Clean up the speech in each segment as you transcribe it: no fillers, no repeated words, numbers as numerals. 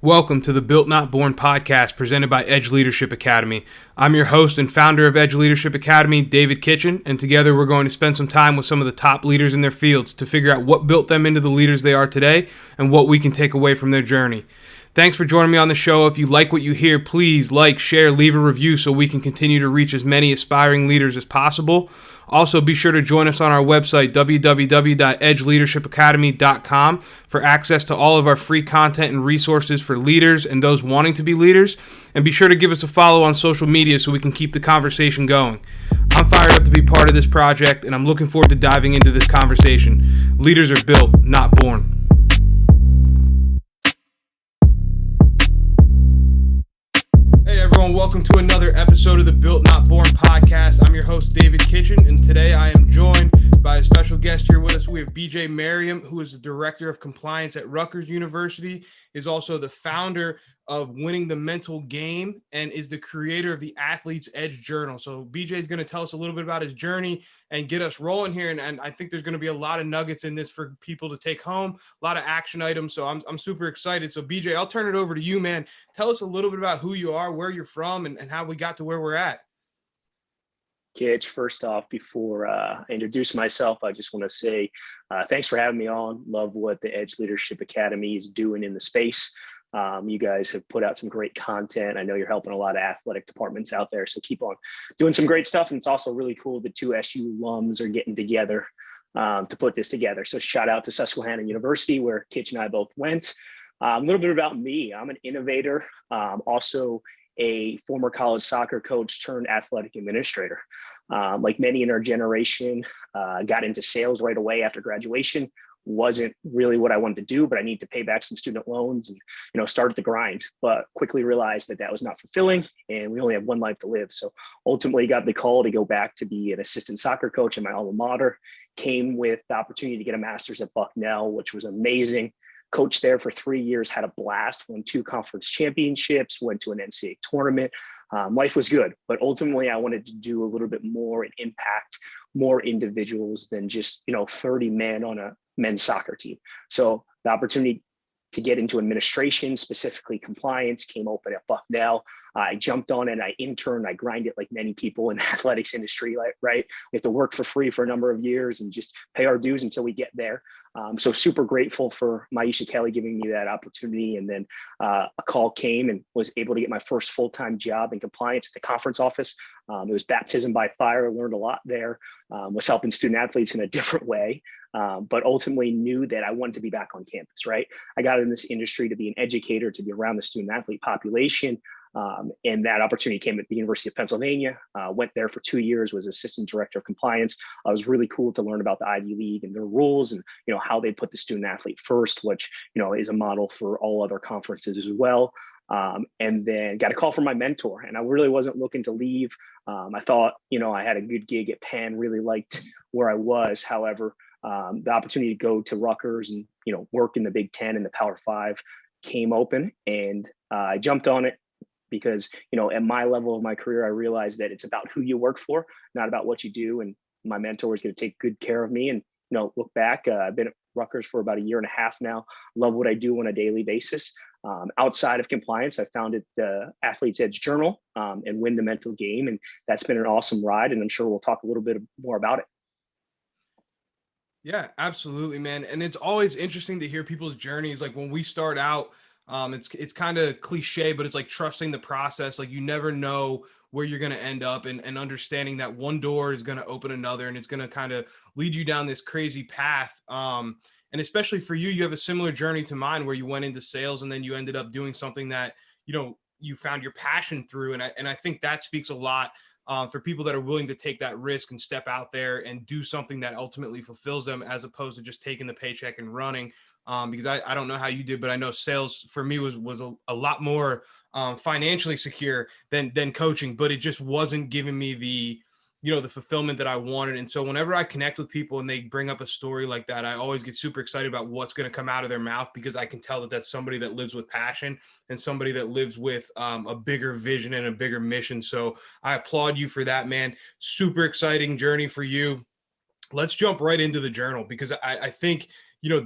Welcome to the Built Not Born podcast presented by Edge Leadership Academy. I'm your host and founder of Edge Leadership Academy, David Kitchen, and together we're going to spend some time with some of the top leaders in their fields to figure out what built them into the leaders they are today and what we can take away from their journey. Thanks for joining me on the show. If you like what you hear, please like, share, leave a review so we can continue to reach as many aspiring leaders as possible. Also, be sure to join us on our website, www.edgeleadershipacademy.com, for access to all of our free content and resources for leaders and those wanting to be leaders. And be sure to give us a follow on social media so we can keep the conversation going. I'm fired up to be part of this project, and I'm looking forward to diving into this conversation. Leaders are built, not born. Hey everyone, welcome to another episode of the Built Not Born podcast. I'm your host, David Kitchen, and today I am joined by a special guest here with us. We have BJ Merriam, who is the Director of Compliance at Rutgers University, is also the founder of Winning the Mental Game, and is the creator of the Athlete's Edge Journal. So BJ is going to tell us a little bit about his journey and get us rolling here, and I think there's going to be a lot of nuggets in this for people to take home, a lot of action items, so I'm super excited. So BJ, I'll turn it over to you, man. Tell us a little bit about who you are, where you're from, and how we got to where we're at. Kitch, first off, before I introduce myself, I just want to say thanks for having me on. Love what the Edge Leadership Academy is doing in the space. You guys have put out some great content. I know you're helping a lot of athletic departments out there, so keep on doing some great stuff. And it's also really cool the two SU alums are getting together to put this together. So shout out to Susquehanna University, where Kitch and I both went. A little bit about me. I'm an innovator, also a former college soccer coach turned athletic administrator. Like many in our generation, got into sales right away after graduation. Wasn't really what I wanted to do, but I needed to pay back some student loans and, started the grind, but quickly realized that that was not fulfilling and we only have one life to live. So ultimately got the call to go back to be an assistant soccer coach in my alma mater. Came with the opportunity to get a master's at Bucknell, which was amazing. Coached there for 3 years, had a blast, won 2 conference championships, went to an NCAA tournament. Life was good, but ultimately I wanted to do a little bit more and impact more individuals than just 30 men on a men's soccer team. So the opportunity to get into administration, specifically compliance, came open at Bucknell. I jumped on it. I interned. I grinded like many people in the athletics industry, right? We have to work for free for a number of years and just pay our dues until we get there. So super grateful for Maisha Kelly giving me that opportunity. And then a call came and was able to get my first full-time job in compliance at the conference office. It was baptism by fire. I learned a lot there. Was helping student athletes in a different way, but ultimately knew that I wanted to be back on campus, right? I got in this industry to be an educator, to be around the student athlete population. And that opportunity came at the University of Pennsylvania. Went there for 2 years, was assistant director of compliance. It was really cool to learn about the Ivy League and their rules and, how they put the student athlete first, which, is a model for all other conferences as well. And then got a call from my mentor, and I really wasn't looking to leave. I thought, I had a good gig at Penn, really liked where I was. However, the opportunity to go to Rutgers and, work in the Big Ten and the Power Five came open, and I jumped on it because, at my level of my career, I realized that it's about who you work for, not about what you do. And my mentor is going to take good care of me. And, look back, I've been at Rutgers for about 1.5 years now. Love what I do on a daily basis. Outside of compliance, I founded the Athlete's Edge Journal and Win the Mental Game. And that's been an awesome ride. And I'm sure we'll talk a little bit more about it. Yeah, absolutely, man. And it's always interesting to hear people's journeys. Like when we start out, it's kind of cliche, but it's like trusting the process. Like you never know where you're going to end up, and understanding that one door is going to open another, and it's going to kind of lead you down this crazy path. And especially for you, you have a similar journey to mine where you went into sales and then you ended up doing something that, you found your passion through. And I think that speaks a lot for people that are willing to take that risk and step out there and do something that ultimately fulfills them, as opposed to just taking the paycheck and running. Because I don't know how you did, but I know sales for me was a lot more financially secure than coaching, but it just wasn't giving me the fulfillment that I wanted. And so whenever I connect with people and they bring up a story like that, I always get super excited about what's going to come out of their mouth, because I can tell that that's somebody that lives with passion and somebody that lives with a bigger vision and a bigger mission. So I applaud you for that, man. Super exciting journey for you. Let's jump right into the journal, because I think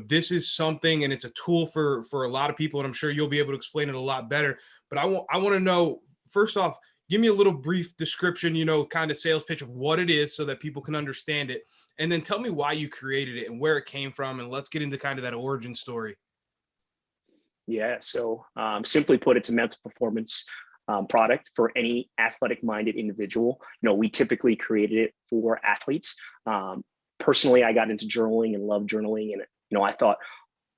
this is something, and it's a tool for a lot of people, and I'm sure you'll be able to explain it a lot better. But I want to know, first off, give me a little brief description, kind of sales pitch of what it is so that people can understand it. And then tell me why you created it and where it came from. And let's get into kind of that origin story. Yeah. So simply put, it's a mental performance product for any athletic minded individual. We typically created it for athletes. Personally, I got into journaling and love journaling. And, I thought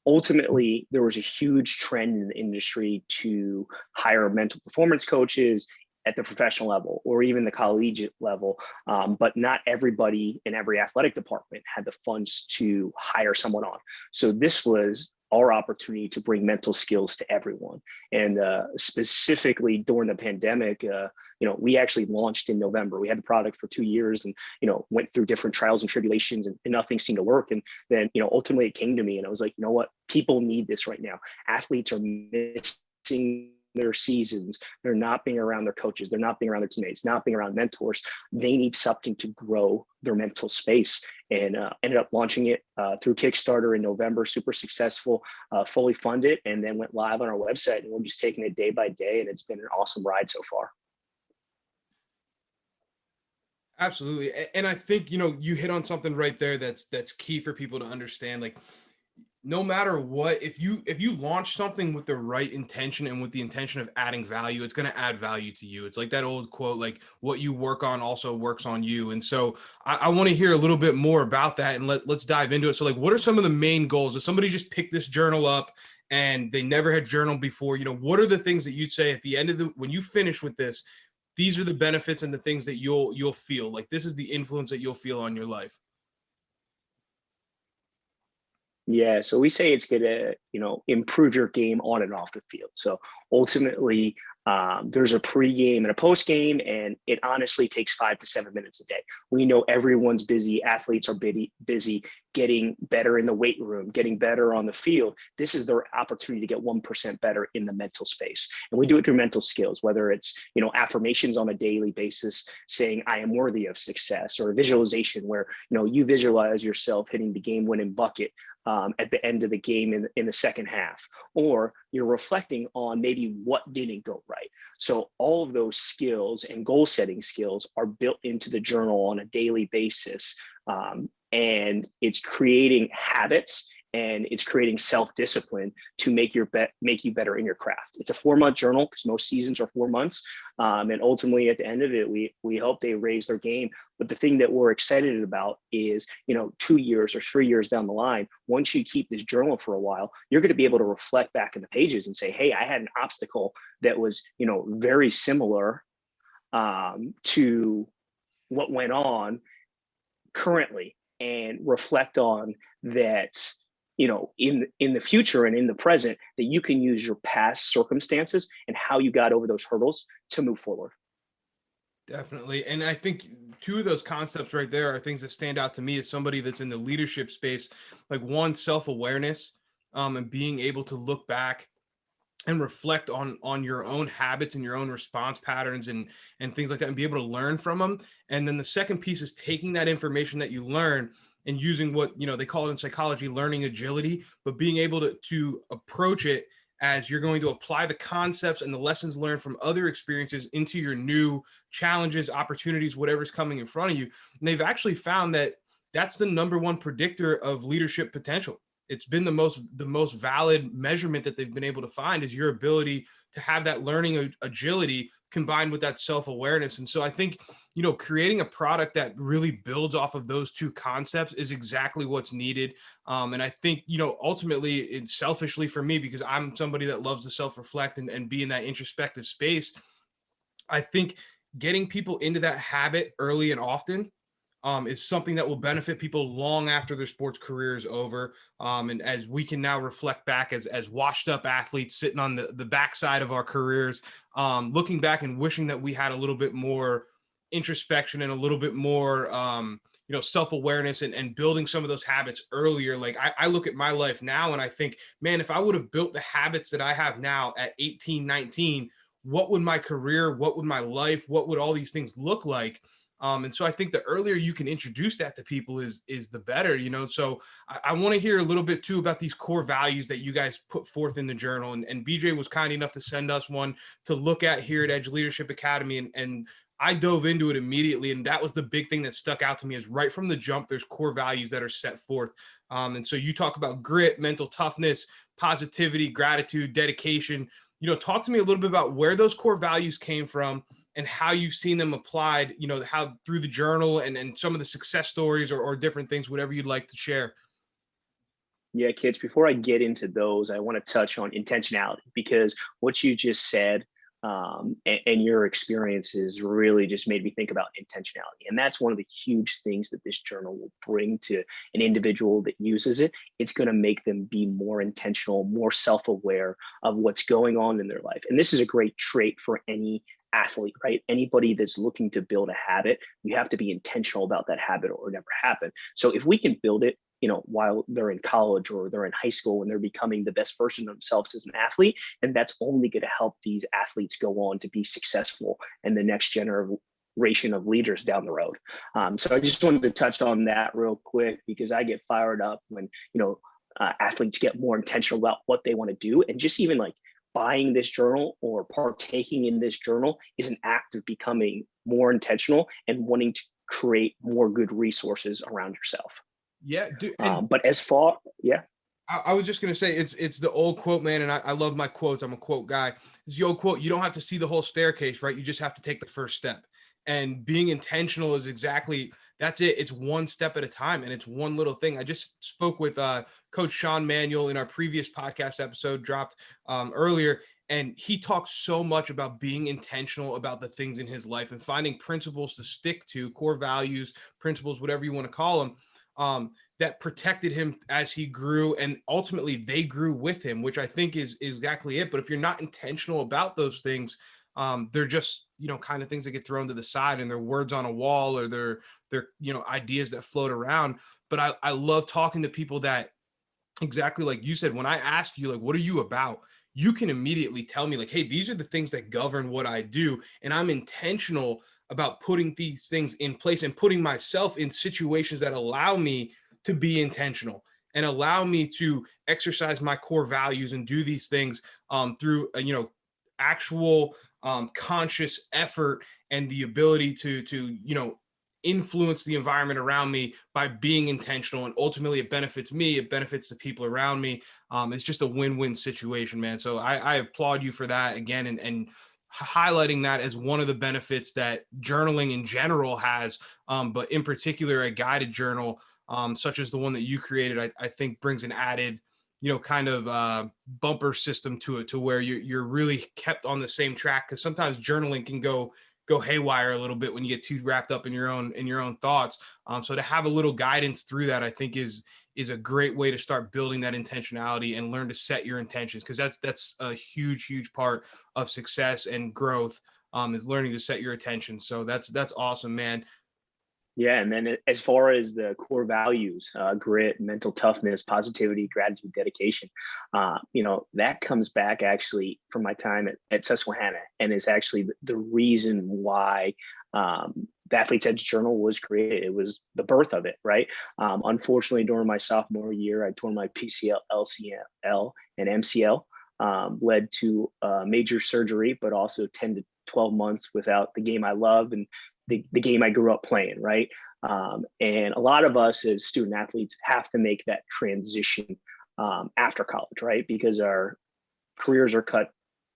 ultimately there was a huge trend in the industry to hire mental performance coaches at the professional level or even the collegiate level, but not everybody in every athletic department had the funds to hire someone on. So this was our opportunity to bring mental skills to everyone. And specifically during the pandemic, we actually launched in November. We had the product for 2 years and, went through different trials and tribulations and nothing seemed to work. And then, ultimately it came to me and I was like, you know what? People need this right now. Athletes are missing their seasons. They're not being around their coaches. They're not being around their teammates, not being around mentors. They need something to grow their mental space, and ended up launching it through Kickstarter in November, super successful, fully funded, and then went live on our website. And we're just taking it day by day. And it's been an awesome ride so far. Absolutely. And I think, you hit on something right there that's key for people to understand. Like, no matter what, if you launch something with the right intention and with the intention of adding value, it's going to add value to you. It's like that old quote, like what you work on also works on you. And so I want to hear a little bit more about that, and let's dive into it. So like, what are some of the main goals? If somebody just picked this journal up and they never had journaled before, what are the things that you'd say at the end of when you finish with this, these are the benefits and the things that you'll feel like, this is the influence that you'll feel on your life? Yeah, so we say it's going to, improve your game on and off the field. So ultimately, there's a pregame and a postgame, and it honestly takes 5 to 7 minutes a day. We know everyone's busy. Athletes are busy getting better in the weight room, getting better on the field. This is their opportunity to get 1% better in the mental space. And we do it through mental skills, whether it's, affirmations on a daily basis, saying, I am worthy of success, or visualization where, you visualize yourself hitting the game winning bucket at the end of the game in the second half, or you're reflecting on maybe what didn't go right. So all of those skills and goal setting skills are built into the journal on a daily basis. And it's creating habits and it's creating self-discipline to make you better in your craft. It's a 4-month journal because most seasons are 4 months. And ultimately at the end of it, we hope they raise their game. But the thing that we're excited about is, 2 years or 3 years down the line, once you keep this journal for a while, you're going to be able to reflect back in the pages and say, hey, I had an obstacle that was, very similar to what went on currently, and reflect on that, in the future and in the present, that you can use your past circumstances and how you got over those hurdles to move forward. Definitely. And I think two of those concepts right there are things that stand out to me as somebody that's in the leadership space. Like, one, self-awareness, and being able to look back and reflect on your own habits and your own response patterns and things like that, and be able to learn from them. And then the second piece is taking that information that you learn and using what they call it in psychology, learning agility, but being able to approach it as you're going to apply the concepts and the lessons learned from other experiences into your new challenges, opportunities, whatever's coming in front of you. And they've actually found that that's the number one predictor of leadership potential. It's been the most valid measurement that they've been able to find, is your ability to have that learning agility combined with that self-awareness. And so I think, creating a product that really builds off of those two concepts is exactly what's needed. And I think, ultimately, it's selfishly for me, because I'm somebody that loves to self-reflect and be in that introspective space. I think getting people into that habit early and often is something that will benefit people long after their sports career is over. And as we can now reflect back as washed up athletes sitting on the backside of our careers, looking back and wishing that we had a little bit more introspection and a little bit more, self-awareness and building some of those habits earlier. Like, I look at my life now and I think, man, if I would have built the habits that I have now at 18, 19, what would my career, what would my life, what would all these things look like? And so I think the earlier you can introduce that to people is the better, So I want to hear a little bit too about these core values that you guys put forth in the journal. And BJ was kind enough to send us one to look at here at Edge Leadership Academy. And I dove into it immediately. And that was the big thing that stuck out to me is right from the jump, there's core values that are set forth. And so you talk about grit, mental toughness, positivity, gratitude, dedication. Talk to me a little bit about where those core values came from and how you've seen them applied, how through the journal and some of the success stories or different things, whatever you'd like to share. Yeah, kids, before I get into those, I want to touch on intentionality because what you just said and your experiences really just made me think about intentionality. And that's one of the huge things that this journal will bring to an individual that uses it. It's going to make them be more intentional, more self aware of what's going on in their life. And this is a great trait for any athlete, right? Anybody that's looking to build a habit, you have to be intentional about that habit or never happen. So if we can build it, while they're in college or they're in high school and they're becoming the best version of themselves as an athlete, and that's only going to help these athletes go on to be successful and the next generation of leaders down the road. So I just wanted to touch on that real quick because I get fired up when athletes get more intentional about what they want to do, and just even like buying this journal or partaking in this journal is an act of becoming more intentional and wanting to create more good resources around yourself. Yeah, dude, and But as far, yeah, I was just gonna say it's the old quote, man, and I love my quotes. I'm a quote guy. It's the old quote: you don't have to see the whole staircase, right? You just have to take the first step. And being intentional is exactly that's it. It's one step at a time, and it's one little thing. I just spoke with Coach Sean Manuel in our previous podcast episode, dropped earlier, and he talks so much about being intentional about the things in his life and finding principles to stick to, core values, principles, whatever you want to call them. That protected him as he grew, and ultimately they grew with him, which I think is exactly it. But if you're not intentional about those things, they're just kind of things that get thrown to the side, and they're words on a wall, or they're ideas that float around. But I love talking to people that, exactly like you said, when I ask you like, what are you about, you can immediately tell me like, hey, these are the things that govern what I do, and I'm intentional about putting these things in place and putting myself in situations that allow me to be intentional and allow me to exercise my core values and do these things through actual conscious effort and the ability to influence the environment around me by being intentional. And ultimately it benefits me, it benefits the people around me. It's just a win-win situation, man. So I applaud you for that again, and highlighting that as one of the benefits that journaling in general has, but in particular a guided journal such as the one that you created, I think brings an added kind of bumper system to it, to where you're really kept on the same track, because sometimes journaling can go haywire a little bit when you get too wrapped up in your own thoughts. So to have a little guidance through that, I think is a great way to start building that intentionality and learn to set your intentions, because that's a huge part of success and growth, is learning to set your attention. So that's awesome, man. yeah. And then as far as the core values, grit, mental toughness, positivity, gratitude, dedication, that comes back actually from my time at Susquehanna, and is actually the reason why the Athlete's Edge Journal was created. It was the birth of it, right? Unfortunately, during my sophomore year, I tore my PCL, LCL, and MCL, led to major surgery, but also 10 to 12 months without the game I love and the game I grew up playing, right? And a lot of us as student athletes have to make that transition after college, right? Because our careers are cut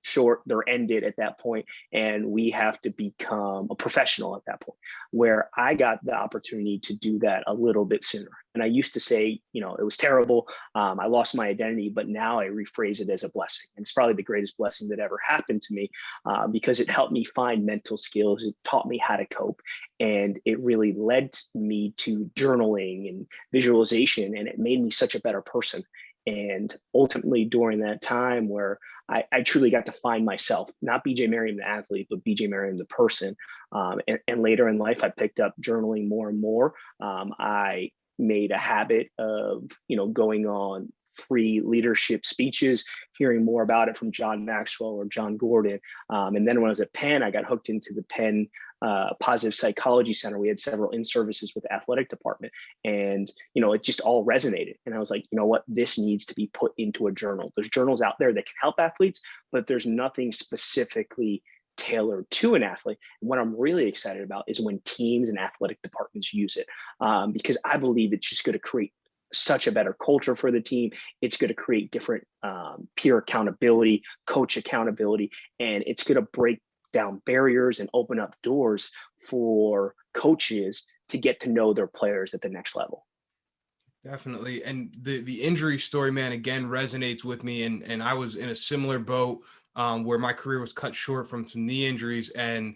short, they're ended at that point, and we have to become a professional at that point, where I got the opportunity to do that a little bit sooner. And I used to say, it was terrible, I lost my identity, but now I rephrase it as a blessing. And it's probably the greatest blessing that ever happened to me, because it helped me find mental skills, it taught me how to cope, and it really led me to journaling and visualization, and it made me such a better person. And ultimately, during that time where I truly got to find myself, not BJ Merriam, the athlete, but BJ Merriam, the person. And later in life, I picked up journaling more and more. I made a habit of, going on pre-leadership speeches, hearing more about it from John Maxwell or John Gordon. And then when I was at Penn, I got hooked into the Penn Positive Psychology Center. We had several in-services with the athletic department, and it just all resonated. And I was like, you know what, this needs to be put into a journal. There's journals out there that can help athletes, but there's nothing specifically tailored to an athlete. And what I'm really excited about is when teams and athletic departments use it, because I believe it's just going to create such a better culture for the team. It's going to create different peer accountability, coach accountability, and it's going to break down barriers and open up doors for coaches to get to know their players at the next level. Definitely. And the injury story, man, again, resonates with me. And I was in a similar boat where my career was cut short from some knee injuries. And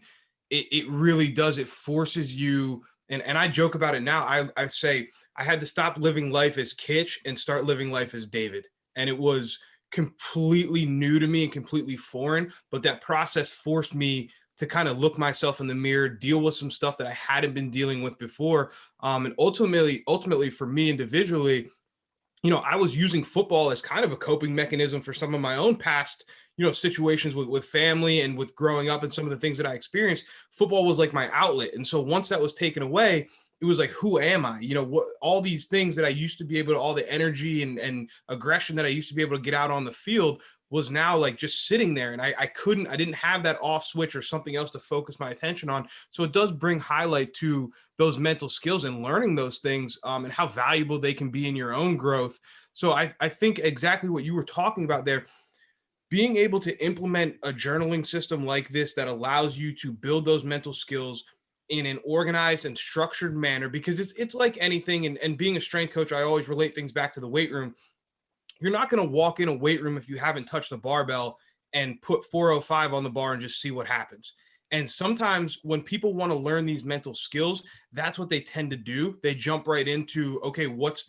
it really does. It forces you. And I joke about it now. I say I had to stop living life as Kitch and start living life as David. And it was completely new to me and completely foreign. But that process forced me to kind of look myself in the mirror, deal with some stuff that I hadn't been dealing with before. And ultimately for me individually, I was using football as kind of a coping mechanism for some of my own past, situations with family and with growing up and some of the things that I experienced. Football was like my outlet. And so once that was taken away, it was like, who am I? What all these things that I used to be able to, all the energy and aggression that I used to be able to get out on the field was now like just sitting there. And I didn't have that off switch or something else to focus my attention on. So it does bring highlight to those mental skills and learning those things and how valuable they can be in your own growth. So I think exactly what you were talking about there, being able to implement a journaling system like this that allows you to build those mental skills in an organized and structured manner, because it's like anything. And being a strength coach, I always relate things back to the weight room. You're not going to walk in a weight room if you haven't touched the barbell and put 405 on the bar and just see what happens. And sometimes when people want to learn these mental skills, that's what they tend to do. They jump right into, okay, what's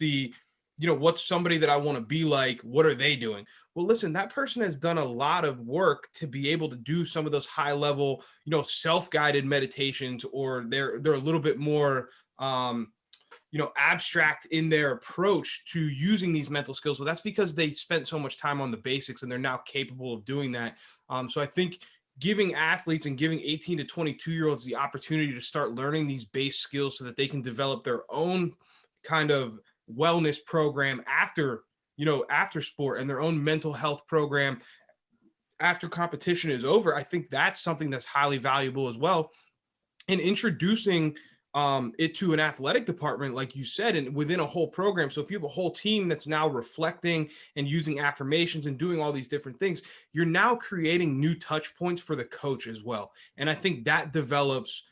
somebody that I want to be like? What are they doing? Well, listen, that person has done a lot of work to be able to do some of those high level, self-guided meditations, or they're a little bit more, abstract in their approach to using these mental skills. Well, that's because they spent so much time on the basics and they're now capable of doing that. So I think giving athletes and giving 18 to 22-year-olds the opportunity to start learning these base skills so that they can develop their own kind of wellness program after sport, and their own mental health program after competition is over, I think that's something that's highly valuable as well. And introducing it to an athletic department, like you said, and within a whole program. So if you have a whole team that's now reflecting and using affirmations and doing all these different things, you're now creating new touch points for the coach as well. And I think that develops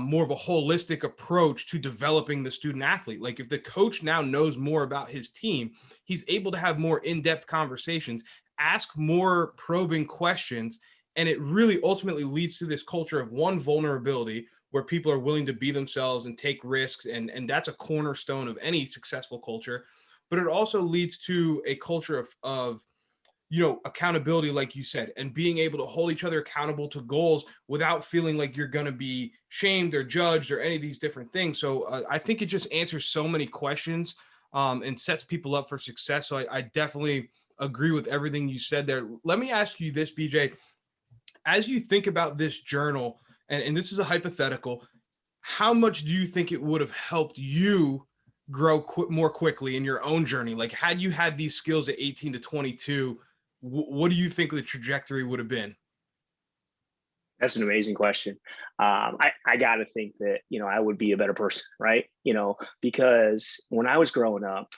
more of a holistic approach to developing the student athlete. Like if the coach now knows more about his team, he's able to have more in-depth conversations, ask more probing questions, and it really ultimately leads to this culture of vulnerability, where people are willing to be themselves and take risks. And that's a cornerstone of any successful culture. But it also leads to a culture of accountability, like you said, and being able to hold each other accountable to goals without feeling like you're going to be shamed or judged or any of these different things. So I think it just answers so many questions and sets people up for success. So I definitely agree with everything you said there. Let me ask you this, BJ, as you think about this journal, and this is a hypothetical, how much do you think it would have helped you grow more quickly in your own journey? Like, had you had these skills at 18 to 22, what do you think the trajectory would have been? That's an amazing question. I got to think that, I would be a better person, right? Because when I was growing up,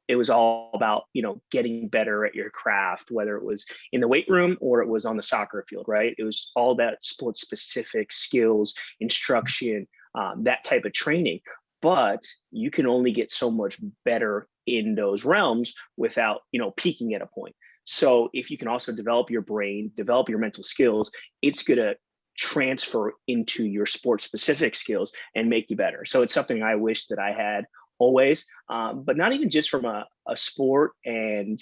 it was all about, getting better at your craft, whether it was in the weight room or it was on the soccer field, right? It was all that sports specific skills, instruction, that type of training. But you can only get so much better in those realms without, peaking at a point. So if you can also develop your brain, develop your mental skills, it's going to transfer into your sport specific skills and make you better. So it's something I wish that I had always, but not even just from a sport and,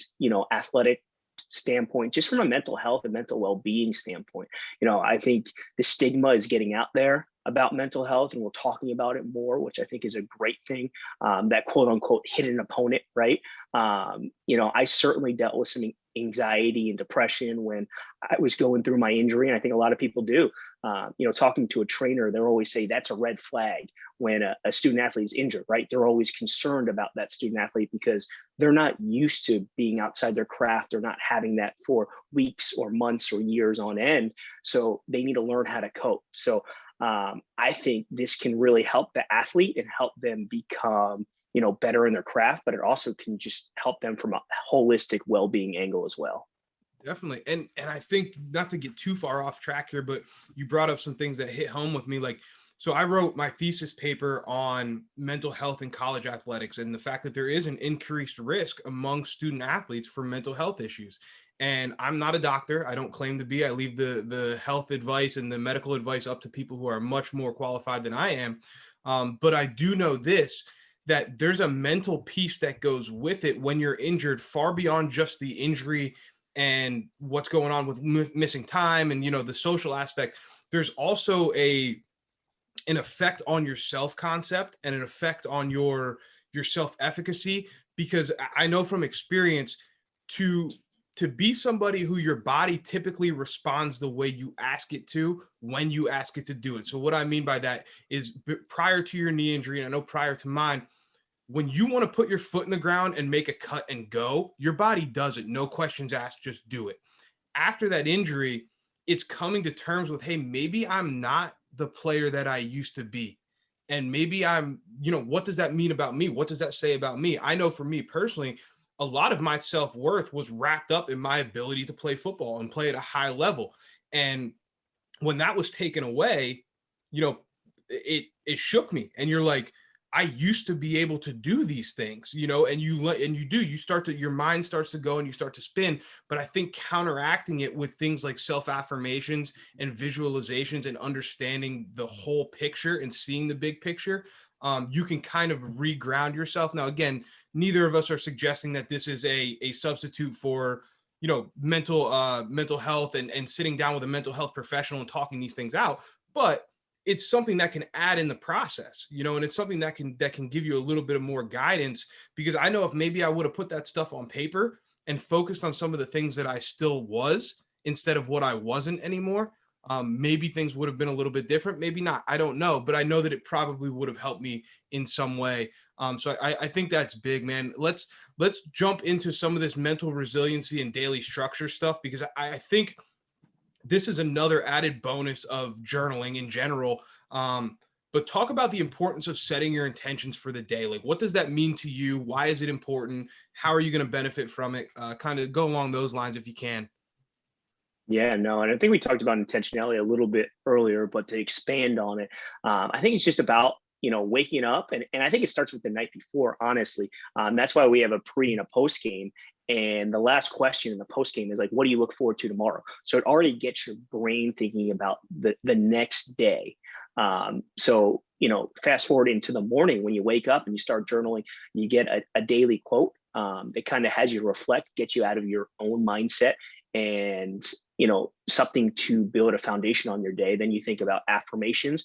athletic standpoint, just from a mental health and mental well-being standpoint. I think the stigma is getting out there about mental health and we're talking about it more, which I think is a great thing. That quote unquote hidden opponent, right? I certainly dealt with some anxiety and depression when I was going through my injury, and I think a lot of people do. Talking to a trainer, they'll always say that's a red flag when a student athlete is injured, right? They're always concerned about that student athlete because they're not used to being outside their craft. They're not having that for weeks or months or years on end. So they need to learn how to cope. So I think this can really help the athlete and help them become better in their craft, but it also can just help them from a holistic well-being angle as well. Definitely. And I think, not to get too far off track here, but you brought up some things that hit home with me. Like, so I wrote my thesis paper on mental health in college athletics and the fact that there is an increased risk among student athletes for mental health issues. And I'm not a doctor. I don't claim to be. I leave the health advice and the medical advice up to people who are much more qualified than I am. But I do know this, that there's a mental piece that goes with it when you're injured, far beyond just the injury and what's going on with missing time and the social aspect. There's also an effect on your self concept and an effect on your self efficacy, because I know from experience, to be somebody who your body typically responds the way you ask it to when you ask it to do it. So what I mean by that is, prior to your knee injury, and I know prior to mine, when you want to put your foot in the ground and make a cut and go, your body does it. No questions asked, just do it. After that injury, it's coming to terms with, hey, maybe I'm not the player that I used to be. And maybe what does that mean about me? What does that say about me? I know for me personally, a lot of my self-worth was wrapped up in my ability to play football and play at a high level. And when that was taken away, you know, it shook me. And you're like, I used to be able to do these things, and you start to, your mind starts to go and you start to spin. But I think counteracting it with things like self affirmations and visualizations and understanding the whole picture and seeing the big picture, you can kind of reground yourself. Now, again, neither of us are suggesting that this is a substitute for mental health and sitting down with a mental health professional and talking these things out, but it's something that can add in the process, and it's something that can give you a little bit of more guidance. Because I know if maybe I would have put that stuff on paper and focused on some of the things that I still was instead of what I wasn't anymore, maybe things would have been a little bit different. Maybe not. I don't know, but I know that it probably would have helped me in some way. So I think that's big, man. Let's jump into some of this mental resiliency and daily structure stuff, because I think this is another added bonus of journaling in general. But talk about the importance of setting your intentions for the day. Like, what does that mean to you? Why is it important? How are you going to benefit from it? Kind of go along those lines if you can. Yeah, no, and I think we talked about intentionality a little bit earlier, but to expand on it, I think it's just about waking up, and I think it starts with the night before. Honestly, that's why we have a pre and a post game, and the last question in the post game is like, what do you look forward to tomorrow? So it already gets your brain thinking about the next day. Fast forward into the morning when you wake up and you start journaling, you get a daily quote that kind of has you reflect, get you out of your own mindset, and something to build a foundation on your day. Then you think about affirmations,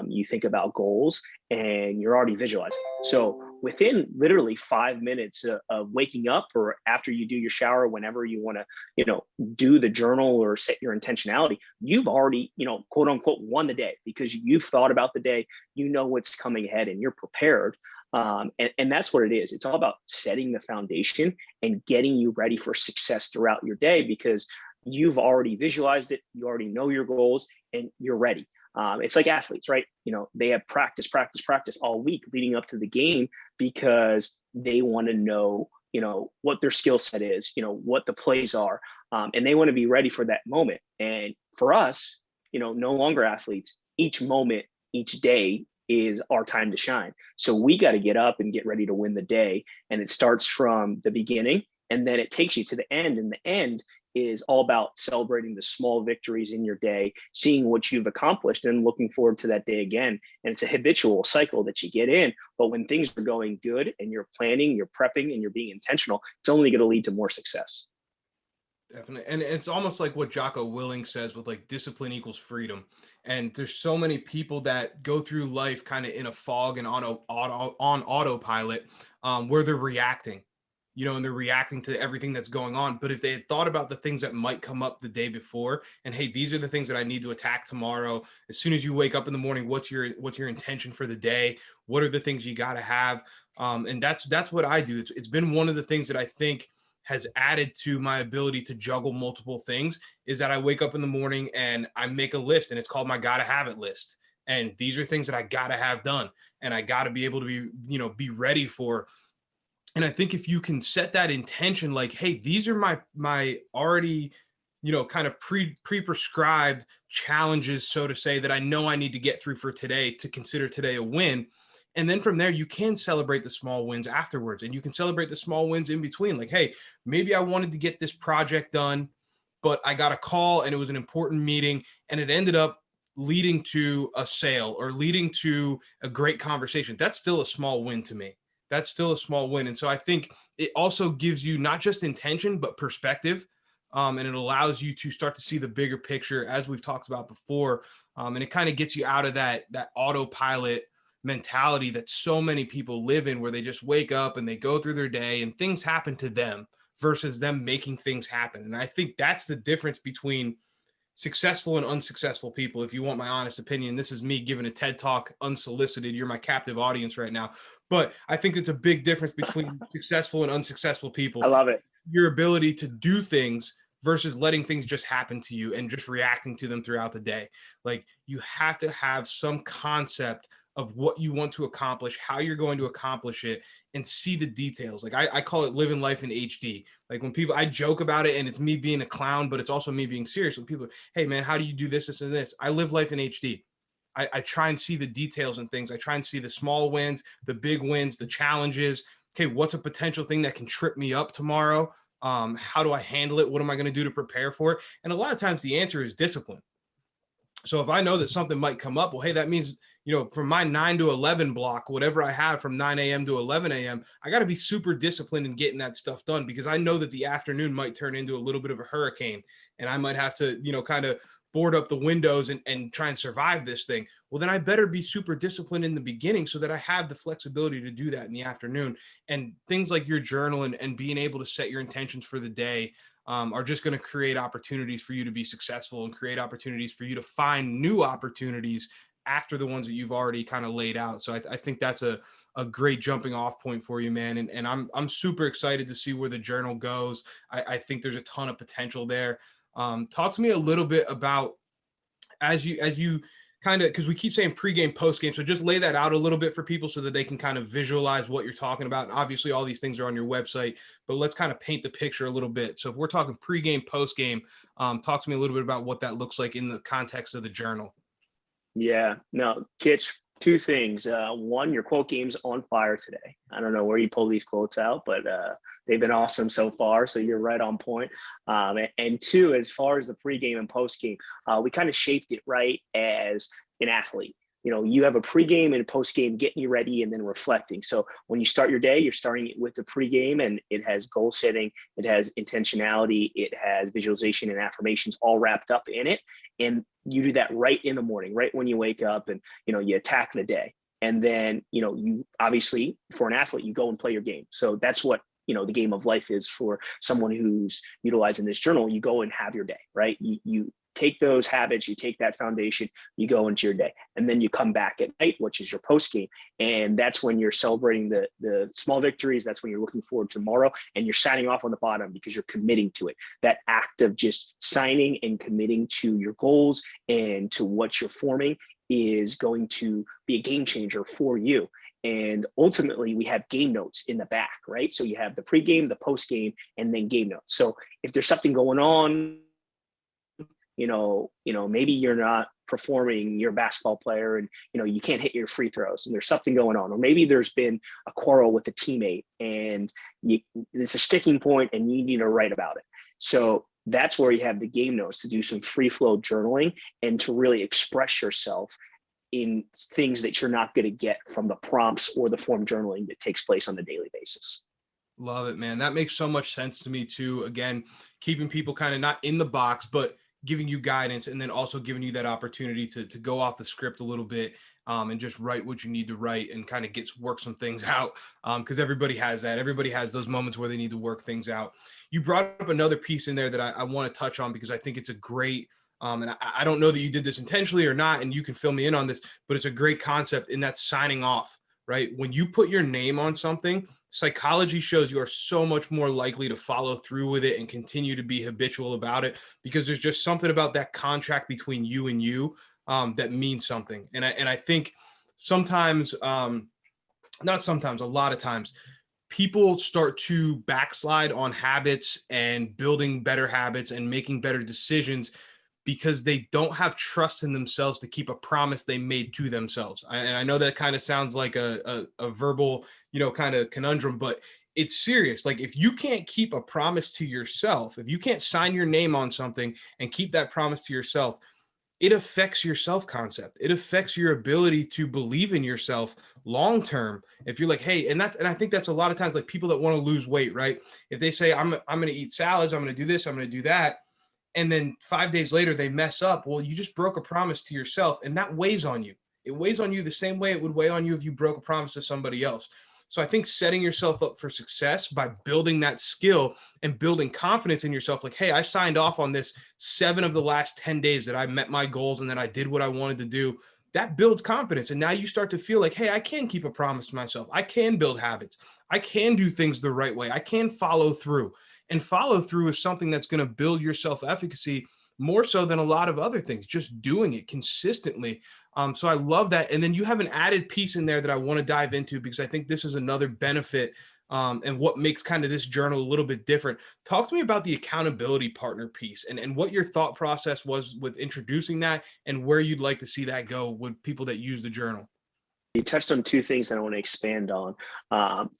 you think about goals, and you're already visualizing. So within literally 5 minutes of waking up, or after you do your shower, whenever you want to do the journal or set your intentionality, you've already quote unquote won the day, because you've thought about the day, what's coming ahead, and you're prepared. And that's what it is. It's all about setting the foundation and getting you ready for success throughout your day, because you've already visualized it, you already know your goals, and you're ready. It's like athletes, right? They have practice all week leading up to the game, because they want to know, what their skill set is, what the plays are, and they want to be ready for that moment. And for us, no longer athletes, each moment, each day is our time to shine. So we got to get up and get ready to win the day. And it starts from the beginning, and then it takes you to the end. And the end is all about celebrating the small victories in your day, seeing what you've accomplished, and looking forward to that day again. And it's a habitual cycle that you get in. But when things are going good and you're planning, you're prepping, and you're being intentional, it's only going to lead to more success. Definitely. And it's almost like what Jocko Willing says with like discipline equals freedom. And there's so many people that go through life kind of in a fog and on autopilot, where they're reacting, and they're reacting to everything that's going on. But if they had thought about the things that might come up the day before, and hey, these are the things that I need to attack tomorrow. As soon as you wake up in the morning, what's your intention for the day? What are the things you got to have? And that's what I do. It's been one of the things that I think has added to my ability to juggle multiple things is that I wake up in the morning and I make a list, and it's called my gotta have it list. And these are things that I gotta have done, and I gotta be able to be ready for. And I think if you can set that intention, like, hey, these are my already, kind of pre-prescribed challenges, so to say, that I know I need to get through for today to consider today a win. And then from there, you can celebrate the small wins afterwards, and you can celebrate the small wins in between. Like, hey, maybe I wanted to get this project done, but I got a call and it was an important meeting, and it ended up leading to a sale or leading to a great conversation. That's still a small win to me. That's still a small win. And so I think it also gives you not just intention, but perspective. And it allows you to start to see the bigger picture, as we've talked about before. And it kind of gets you out of that autopilot mentality that so many people live in, where they just wake up and they go through their day and things happen to them versus them making things happen. And I think that's the difference between successful and unsuccessful people. If you want my honest opinion, this is me giving a TED talk unsolicited. You're my captive audience right now. But I think it's a big difference between successful and unsuccessful I people. love it. Your ability to do things versus letting things just happen to you and just reacting to them throughout the day. Like, you have to have some concept of what you want to accomplish, how you're going to accomplish it, and see the details. Like, I call it living life in HD. Like, when people, I joke about it and it's me being a clown, but it's also me being serious. When people, hey man, how do you do this, this, and this? I live life in HD. I try and see the details and things. I try and see the small wins, the big wins, the challenges. Okay, what's a potential thing that can trip me up tomorrow? How do I handle it? What am I going to do to prepare for it? And a lot of times the answer is discipline. So if I know that something might come up, well, hey, that means, from my 9 to 11 block, whatever I have from 9 a.m. to 11 a.m., I got to be super disciplined in getting that stuff done, because I know that the afternoon might turn into a little bit of a hurricane, and I might have to, kind of board up the windows and try and survive this thing. Well, then I better be super disciplined in the beginning so that I have the flexibility to do that in the afternoon. And things like your journal and being able to set your intentions for the day, are just going to create opportunities for you to be successful and create opportunities for you to find new opportunities after the ones that you've already kind of laid out. So I think that's a great jumping off point for you, man. And I'm super excited to see where the journal goes. I think there's a ton of potential there. Talk to me a little bit about, as you kind of, because we keep saying pregame, postgame. So just lay that out a little bit for people so that they can kind of visualize what you're talking about. And obviously, all these things are on your website, but let's kind of paint the picture a little bit. So if we're talking pregame, postgame, talk to me a little bit about what that looks like in the context of the journal. Yeah, no, Kitch, two things. One, your quote game's on fire today. I don't know where you pull these quotes out, but they've been awesome so far. So you're right on point. And two, as far as the pregame and postgame, we kind of shaped it right as an athlete. You have a pregame and a postgame getting you ready and then reflecting. So when you start your day, you're starting it with the pregame, and it has goal setting, it has intentionality, it has visualization and affirmations all wrapped up in it. And you do that right in the morning, right when you wake up, and you attack the day. And then you obviously, for an athlete, you go and play your game. So that's what the game of life is for someone who's utilizing this journal. You go and have your day, right? You take those habits, you take that foundation, you go into your day, and then you come back at night, which is your post game. And that's when you're celebrating the small victories. That's when you're looking forward to tomorrow, and you're signing off on the bottom because you're committing to it. That act of just signing and committing to your goals and to what you're forming is going to be a game changer for you. And ultimately, we have game notes in the back, right? So you have the pregame, the postgame, and then game notes. So if there's something going on, maybe you're not performing, you're a basketball player, and you can't hit your free throws, and there's something going on, or maybe there's been a quarrel with a teammate, and it's a sticking point, and you need to write about it. So that's where you have the game notes to do some free flow journaling and to really express yourself in things that you're not going to get from the prompts or the form journaling that takes place on a daily basis. Love it, man. That makes so much sense to me too. Again, keeping people kind of not in the box, but giving you guidance, and then also giving you that opportunity to go off the script a little bit, and just write what you need to write and kind of work some things out. Because everybody has that. Everybody has those moments where they need to work things out. You brought up another piece in there that I want to touch on because I think it's a great. And I don't know that you did this intentionally or not, and you can fill me in on this, but it's a great concept, and that's signing off, right? When you put your name on something, psychology shows you are so much more likely to follow through with it and continue to be habitual about it, because there's just something about that contract between you and you, that means something. And I think sometimes, not sometimes, a lot of times, people start to backslide on habits and building better habits and making better decisions because they don't have trust in themselves to keep a promise they made to themselves. And I know that kind of sounds like a verbal, kind of conundrum, but it's serious. Like, if you can't keep a promise to yourself, if you can't sign your name on something and keep that promise to yourself, it affects your self concept. It affects your ability to believe in yourself long term. If you're like, hey, and I think that's a lot of times, like, people that want to lose weight, right? If they say, I'm going to eat salads, I'm going to do this, I'm going to do that, and then 5 days later they mess up, well, you just broke a promise to yourself, and that weighs on you. It weighs on you the same way it would weigh on you if you broke a promise to somebody else. So I think setting yourself up for success by building that skill and building confidence in yourself, like, hey, I signed off on this 7 of the last 10 days that I met my goals and that I did what I wanted to do. That builds confidence. And now you start to feel like, hey, I can keep a promise to myself. I can build habits. I can do things the right way. I can follow through. And follow through is something that's going to build your self efficacy more so than a lot of other things, just doing it consistently. So I love that. And then you have an added piece in there that I want to dive into, because I think this is another benefit, and what makes kind of this journal a little bit different. Talk to me about the accountability partner piece, and what your thought process was with introducing that, and where you'd like to see that go with people that use the journal. You touched on two things that I want to expand on.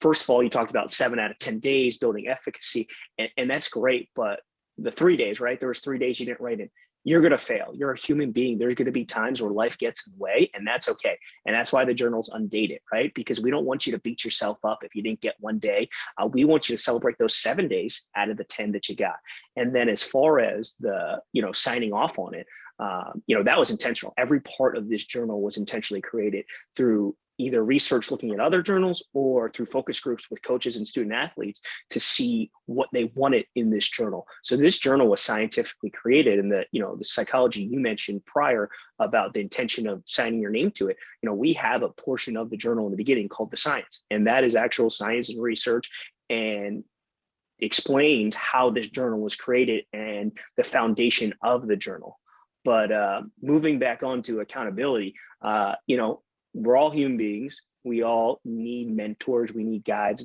First of all, you talked about 7 out of 10 days building efficacy, and that's great. But the 3 days, right? There was 3 days you didn't write in. You're going to fail. You're a human being. There's going to be times where life gets in the way, and that's okay. And that's why the journal's undated, right? Because we don't want you to beat yourself up if you didn't get one day. We want you to celebrate those 7 days out of the 10 that you got. And then as far as the, signing off on it, that was intentional. Every part of this journal was intentionally created through either research looking at other journals or through focus groups with coaches and student athletes to see what they wanted in this journal. So this journal was scientifically created, and the psychology you mentioned prior about the intention of signing your name to it. We have a portion of the journal in the beginning called the science, and that is actual science and research, and explains how this journal was created and the foundation of the journal. But moving back on to accountability, we're all human beings. We all need mentors. We need guides.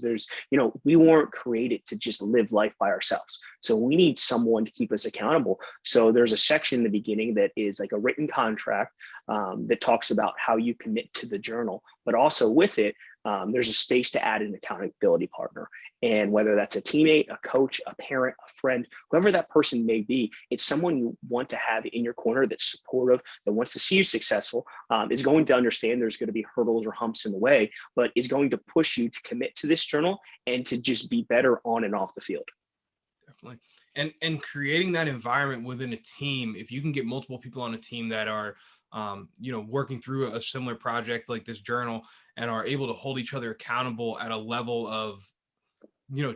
We weren't created to just live life by ourselves. So we need someone to keep us accountable. So there's a section in the beginning that is like a written contract that talks about how you commit to the journal, but also with it, there's a space to add an accountability partner. And whether that's a teammate, a coach, a parent, a friend, whoever that person may be, it's someone you want to have in your corner that's supportive, that wants to see you successful, is going to understand there's going to be hurdles or humps in the way, but is going to push you to commit to this journal and to just be better on and off the field. Definitely. And creating that environment within a team, if you can get multiple people on a team that are, working through a similar project like this journal, and are able to hold each other accountable at a level of,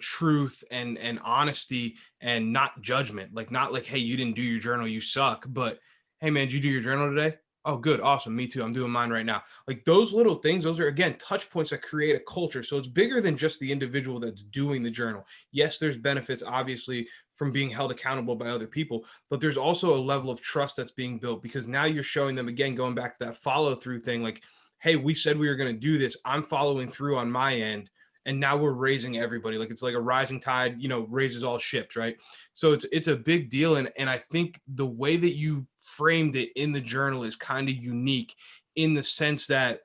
truth and honesty, and not judgment. Like, not like, hey, you didn't do your journal, you suck, but hey, man, did you do your journal today? Oh, good, awesome, me too, I'm doing mine right now. Like, those little things, those are, again, touch points that create a culture. So it's bigger than just the individual that's doing the journal. Yes, there's benefits obviously from being held accountable by other people, but there's also a level of trust that's being built, because now you're showing them, again, going back to that follow through thing, like, hey, we said we were going to do this, I'm following through on my end, and now we're raising everybody. Like, it's like a rising tide, raises all ships, right? So it's a big deal. And I think the way that you framed it in the journal is kind of unique, in the sense that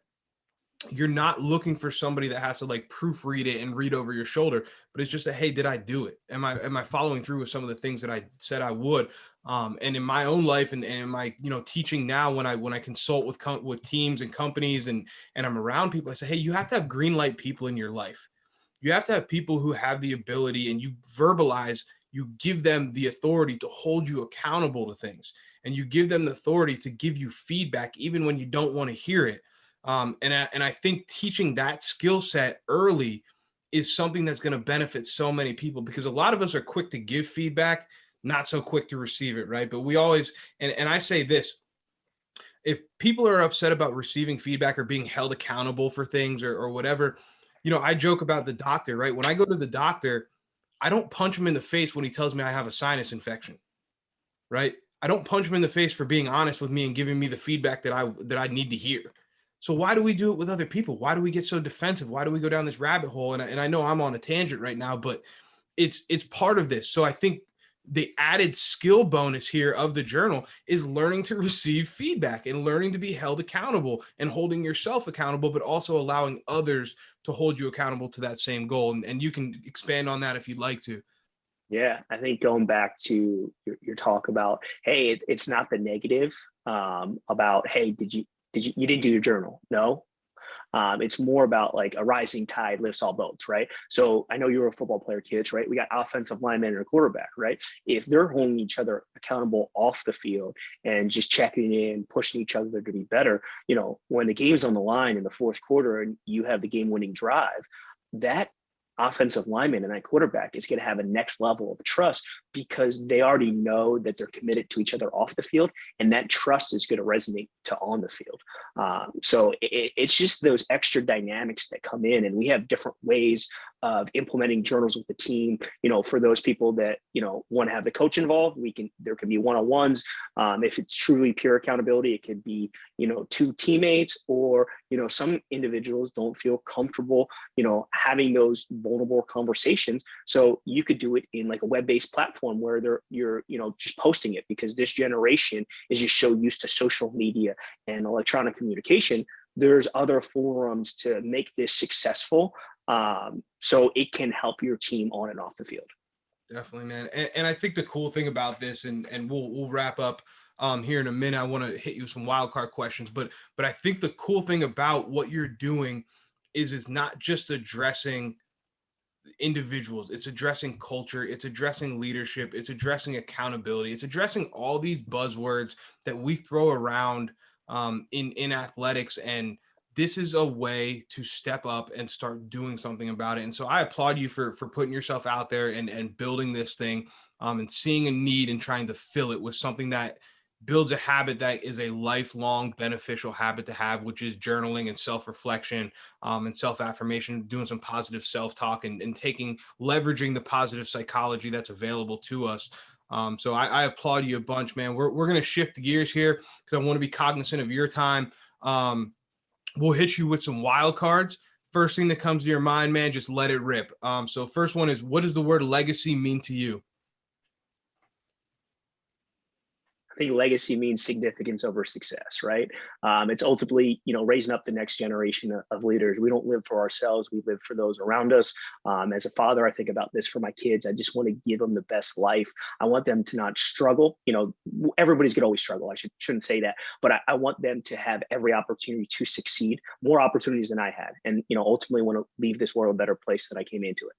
you're not looking for somebody that has to like proofread it and read over your shoulder, but it's just a, hey, did I do it? Am I following through with some of the things that I said I would? And in my own life, and in my, teaching now, when I consult with teams and companies, and I'm around people, I say, hey, you have to have green light people in your life. You have to have people who have the ability, and you verbalize, you give them the authority to hold you accountable to things, and you give them the authority to give you feedback even when you don't want to hear it. And I think teaching that skill set early is something that's going to benefit so many people, because a lot of us are quick to give feedback, not so quick to receive it, right? But we always, and I say this, if people are upset about receiving feedback or being held accountable for things, or whatever, I joke about the doctor, right? When I go to the doctor, I don't punch him in the face when he tells me I have a sinus infection, right? I don't punch him in the face for being honest with me and giving me the feedback that I need to hear. So why do we do it with other people? Why do we get so defensive? Why do we go down this rabbit hole? And I know I'm on a tangent right now, but it's part of this. So I think the added skill bonus here of the journal is learning to receive feedback and learning to be held accountable and holding yourself accountable, but also allowing others to hold you accountable to that same goal. And you can expand on that if you'd like to. Yeah, I think going back to your talk about, hey, it's not the negative about, hey, you didn't do your journal? No, it's more about like a rising tide lifts all boats, right? So I know you're a football player, kids, right? We got offensive lineman and a quarterback, right? If they're holding each other accountable off the field and just checking in, pushing each other to be better, when the game's on the line in the fourth quarter and you have the game-winning drive, that offensive lineman and that quarterback is going to have a next level of trust because they already know that they're committed to each other off the field, and that trust is going to resonate to on the field. So it's just those extra dynamics that come in, and we have different ways of implementing journals with the team. For those people that want to have the coach involved, there can be one-on-ones. If it's truly pure accountability, it could be two teammates, or some individuals don't feel comfortable having those vulnerable conversations. So you could do it in like a web-based platform where you're just posting it, because this generation is just so used to social media and electronic communication. There's other forums to make this successful, so it can help your team on and off the field. Definitely, man. And I think the cool thing about this, and we'll wrap up here in a minute. I want to hit you with some wild card questions, but I think the cool thing about what you're doing is it's not just addressing individuals, it's addressing culture, it's addressing leadership, it's addressing accountability, it's addressing all these buzzwords that we throw around in athletics. And this is a way to step up and start doing something about it. And so I applaud you for putting yourself out there and building this thing, and seeing a need and trying to fill it with something that builds a habit that is a lifelong beneficial habit to have, which is journaling and self-reflection, and self-affirmation, doing some positive self-talk, and leveraging the positive psychology that's available to us. So I applaud you a bunch, man. We're going to shift gears here because I want to be cognizant of your time. We'll hit you with some wild cards. First thing that comes to your mind, man, just let it rip. So first one is, what does the word legacy mean to you? I think legacy means significance over success, right? It's ultimately, raising up the next generation of leaders. We don't live for ourselves; we live for those around us. As a father, I think about this for my kids. I just want to give them the best life. I want them to not struggle. Everybody's going to always struggle. I shouldn't say that, but I want them to have every opportunity to succeed, more opportunities than I had, and ultimately want to leave this world a better place than I came into it.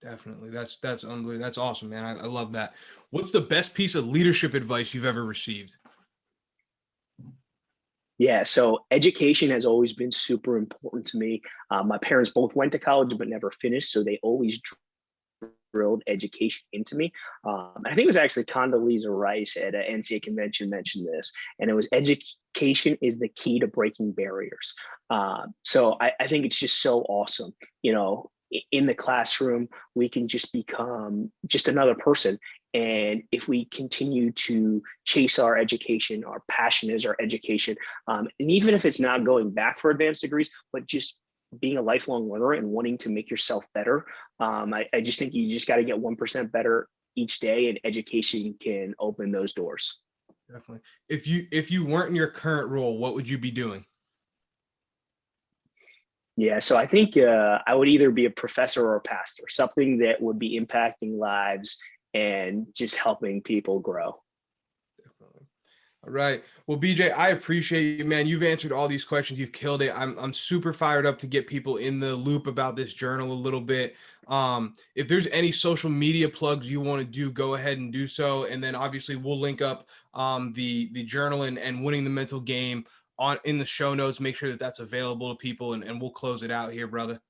Definitely. That's unbelievable. That's awesome, man. I love that. What's the best piece of leadership advice you've ever received? Yeah, so education has always been super important to me. My parents both went to college but never finished, so they always drilled education into me. I think it was actually Condoleezza Rice at an NCAA convention mentioned this, and it was education is the key to breaking barriers. So I think it's just so awesome. In the classroom, we can just become just another person. And if we continue to chase our education, our passion is our education. And even if it's not going back for advanced degrees, but just being a lifelong learner and wanting to make yourself better, I just think you just got to get 1% better each day, and education can open those doors. Definitely. If you weren't in your current role, what would you be doing? Yeah, so I think I would either be a professor or a pastor, something that would be impacting lives and just helping people grow. Definitely. All right. Well, BJ, I appreciate you, man. You've answered all these questions. You've killed it. I'm super fired up to get people in the loop about this journal a little bit. If there's any social media plugs you want to do, go ahead and do so. And then obviously we'll link up the journal and winning the mental game on in the show notes. Make sure that that's available to people, and we'll close it out here, brother.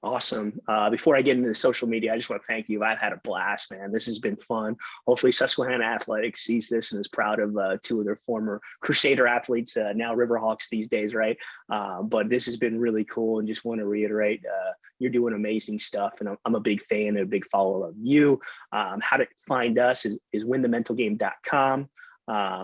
Awesome. Before I get into the social media, I just want to thank you. I've had a blast, man. This has been fun. Hopefully, Susquehanna Athletics sees this and is proud of two of their former Crusader athletes, now Riverhawks these days, right? But this has been really cool, and just want to reiterate, you're doing amazing stuff, and I'm a big fan and a big follower of you. How to find us is winthementalgame.com.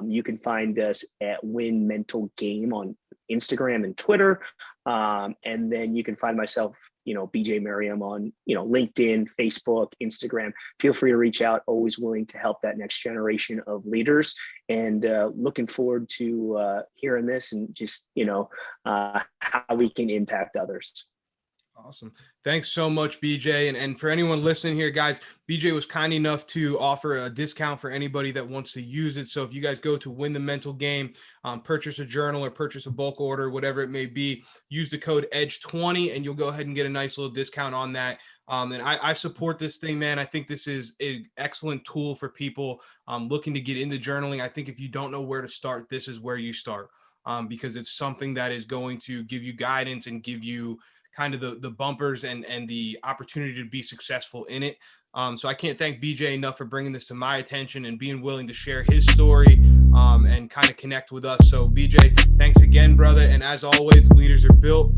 You can find us at Win Mental Game on Instagram and Twitter. And then you can find myself, BJ Merriam on, LinkedIn, Facebook, Instagram. Feel free to reach out. Always willing to help that next generation of leaders, and looking forward to hearing this and just, how we can impact others. Awesome. Thanks so much, BJ. And for anyone listening here, guys, BJ was kind enough to offer a discount for anybody that wants to use it. So if you guys go to Win the Mental Game, purchase a journal or purchase a bulk order, whatever it may be, use the code EDGE20 and you'll go ahead and get a nice little discount on that. And I support this thing, man. I think this is an excellent tool for people looking to get into journaling. I think if you don't know where to start, this is where you start, because it's something that is going to give you guidance and give you kind of the bumpers and the opportunity to be successful in it. So I can't thank BJ enough for bringing this to my attention and being willing to share his story and kind of connect with us. So BJ, thanks again, brother. And as always, leaders are built,